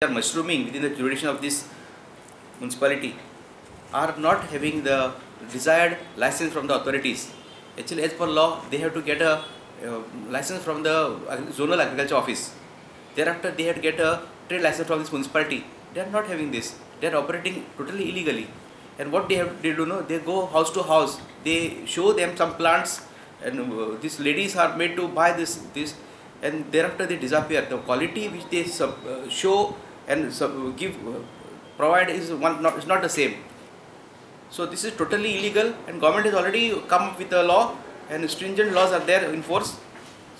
are mushrooming within the jurisdiction of this municipality are not having the desired license from the authorities. Actually, as per law, they have to get a license from the zonal agriculture office. Thereafter, they have to get a trade license from this municipality. They are not having this. They are operating totally illegally. And what they do know, they go house to house. They show them some plants, and these ladies are made to buy this, and thereafter they disappear. The quality which they show and give provide is not the same. So this is totally illegal, and government has already come up with a law, and stringent laws are there in force.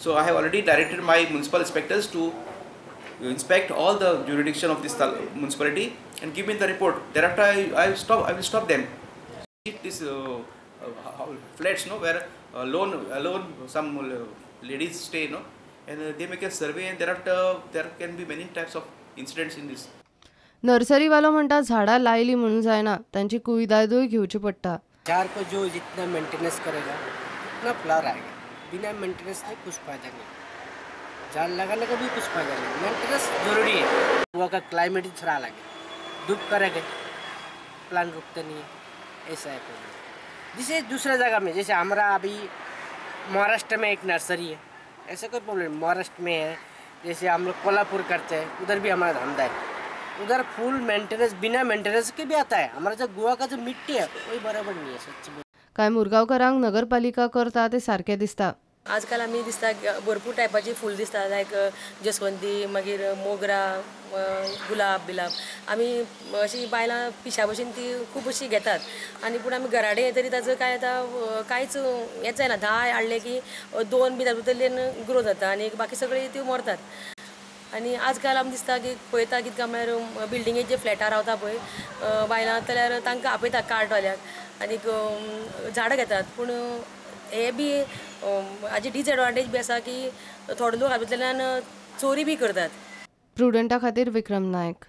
So I have already directed my municipal inspectors to inspect all the jurisdiction of this municipality and give me the report. Thereafter I will stop them. This flats, no, where alone some ladies stay, no, and they make a survey, and thereafter there can be many types of incidents in this. नर्सरीवालो म्हणटा झाडां लायली म्हणून जायना, त्यांची कुयदादूय घेवची पडटा. झाड़ को जो जितना मेंटेनेंस करेगा उतना फ्लावर आएगा. बिना मेंटेनेंस नहीं कुछ फायदा नहीं. झाड़ लगाने का भी कुछ फायदा नहीं. मेंटेनेंस जरूरी है. वहाँ का क्लाइमेट ही थोड़ा अलग है. धूप करेंगे प्लांट रुकते नहीं है, ऐसा है प्रॉब्लम. जैसे दूसरा जगह में, जैसे हमारा अभी महाराष्ट्र में एक नर्सरी है, ऐसा कोई प्रॉब्लम महाराष्ट्र में है. जैसे हम लोग कोल्हापुर करते हैं, उधर भी हमारा धंधा है. उधर फुल मेंटेनेंस बिना मेंटेनेंस के भी आता है. हमारा जो गोवा का जो मिट्टी है वही बराबर नहीं है. सच्ची काय मुरगांवकारांक नगरपालिका करता ते सारखे दिसता. आजकाल आमी दिसता भरपूर टायपाची फूल दिसता, लायक जसवंती, मागीर मोगरा, गुलाब बिलाब. आमी अशी बायलां पिशा भशेन ती खूब अशी घेतात, आनी पूण आमी घराडे तरी ताजो काय आतां कांयच हेच जायना. 10 हाडले की 2 बी तातूंतल्यान ग्रो जाता आनी बाकी सगळे त्यो मरतात. आनी आजकाल आमी दिसता की पळयता कितें म्हळ्यार बिल्डिंगेचे फ्लॅटार रावता पळय बायलां, जाल्यार तांकां आपयता कार्डवाल्याक आनीक झाडां घेतात. पूण हे बी हाजी डिसएडवांटेज बी आसा की थोडे लोक हातूंतल्यान चोरी बी करतात. प्रुडंटा खातीर विक्रम नायक.